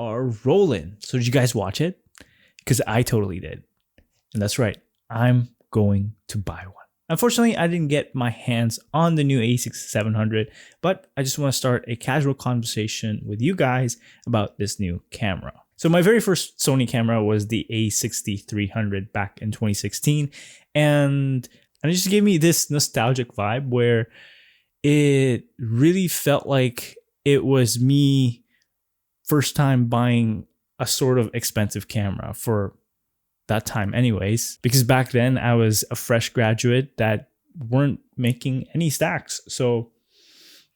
are rolling. So did you guys watch it? Because I totally did. And that's right, I'm going to buy one. Unfortunately, I didn't get my hands on the new A6700, but I just want to start a casual conversation with you guys about this new camera. So my very first Sony camera was the A6300 back in 2016, and it just gave me this nostalgic vibe where it really felt like it was me first time buying a sort of expensive camera for that time anyways, because back then I was a fresh graduate that weren't making any stacks. So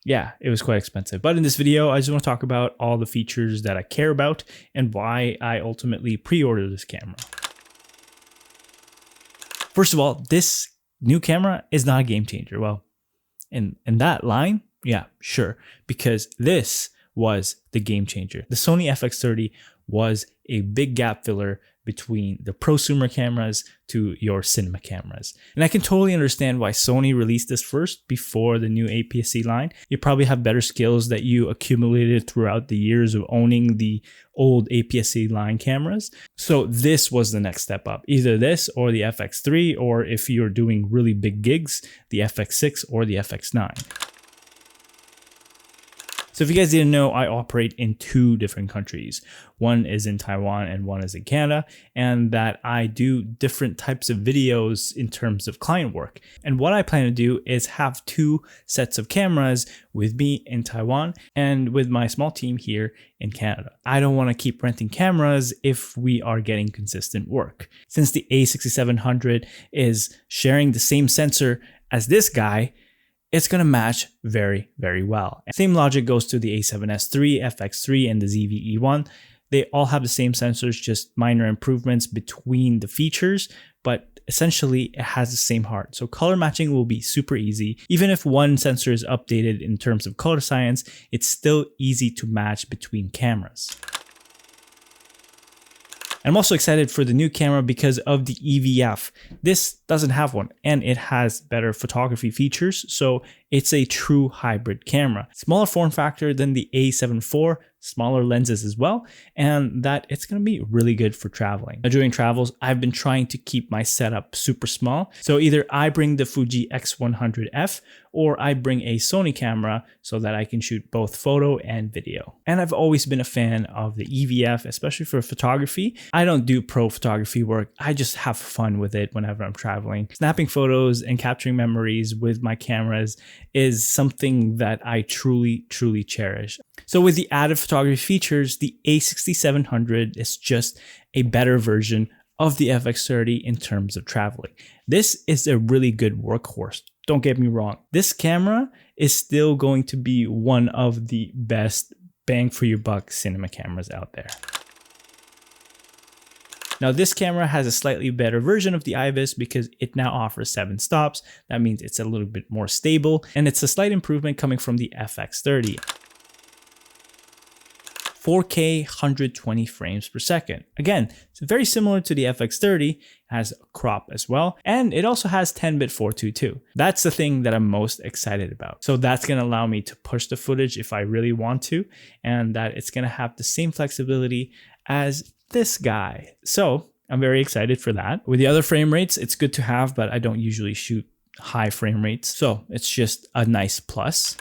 yeah, it was quite expensive. But in this video, I just want to talk about all the features that I care about and why I ultimately pre-ordered this camera. First of all, this new camera is not a game changer. Well, in that line, yeah, sure, because this was the game changer. The Sony FX30 was a big gap filler between the prosumer cameras to your cinema cameras. And I can totally understand why Sony released this first before the new APS-C line. You probably have better skills that you accumulated throughout the years of owning the old APS-C line cameras. So this was the next step up, either this or the FX3, or if you're doing really big gigs, the FX6 or the FX9. So if you guys didn't know, I operate in 2 different countries. One is in Taiwan and one is in Canada, and that I do different types of videos in terms of client work. And what I plan to do is have 2 sets of cameras with me in Taiwan and with my small team here in Canada. I don't want to keep renting cameras if we are getting consistent work. Since the A6700 is sharing the same sensor as this guy, it's going to match very, very well. Same logic goes to the A7S III, FX3, and the ZV-E1. They all have the same sensors, just minor improvements between the features, but essentially it has the same heart. So color matching will be super easy. Even if one sensor is updated in terms of color science, it's still easy to match between cameras. I'm also excited for the new camera because of the EVF. This doesn't have one, and it has better photography features, so it's a true hybrid camera. Smaller form factor than the A7 IV, smaller lenses as well, and that it's going to be really good for traveling. Now, during travels, I've been trying to keep my setup super small, so either I bring the Fuji X100F or I bring a Sony camera so that I can shoot both photo and video. And I've always been a fan of the EVF, especially for photography. I don't do pro photography work, I just have fun with it whenever I'm traveling. Snapping photos and capturing memories with my cameras is something that I truly, truly cherish. So with the added photography features, the A6700 is just a better version of the FX30 in terms of traveling. This is a really good workhorse. Don't get me wrong. This camera is still going to be one of the best bang for your buck cinema cameras out there. Now this camera has a slightly better version of the IBIS because it now offers 7 stops. That means it's a little bit more stable, and it's a slight improvement coming from the FX30. 4K 120 frames per second. Again, it's very similar to the FX30, has a crop as well, and it also has 10-bit 422. That's the thing that I'm most excited about. So that's gonna allow me to push the footage if I really want to, and that it's gonna have the same flexibility as this guy. So I'm very excited for that. With the other frame rates, it's good to have, but I don't usually shoot high frame rates, so it's just a nice plus.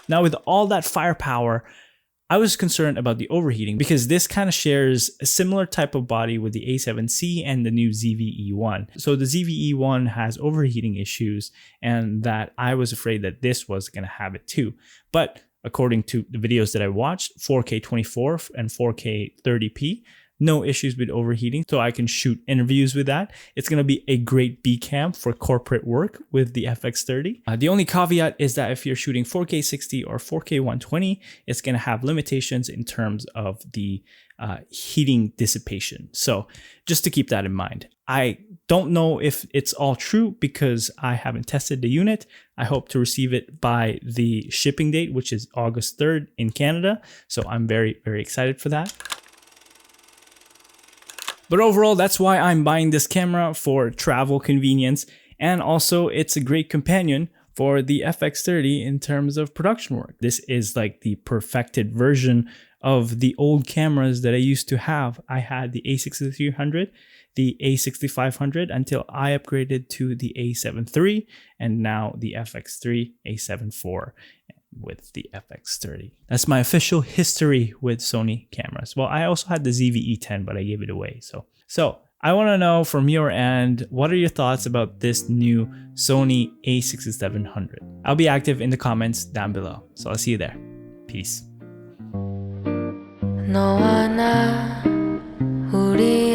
Now with all that firepower, I was concerned about the overheating because this kind of shares a similar type of body with the A7C and the new ZV-E1. So the ZV-E1 has overheating issues, and that I was afraid that this was going to have it too. But according to the videos that I watched, 4K 24 and 4K 30p, no issues with overheating, so I can shoot interviews with that. It's going to be a great B cam for corporate work with the FX30. The only caveat is that if you're shooting 4K 60 or 4K 120, it's going to have limitations in terms of the heating dissipation. So just to keep that in mind. I don't know if it's all true because I haven't tested the unit. I hope to receive it by the shipping date, which is August 3rd in Canada. So I'm very, very excited for that. But overall, that's why I'm buying this camera, for travel convenience, and also it's a great companion for the FX30 in terms of production work. This is like the perfected version of the old cameras that I used to have. I had the A6300, the A6500 until I upgraded to the A7 III, and now the FX3 A7 IV with the FX30. That's my official history with Sony cameras. Well, I also had the ZV-E10, but I gave it away. So I want to know from your end, what are your thoughts about this new Sony A6700? I'll be active in the comments down below. So I'll see you there. Peace. 너와 나 우리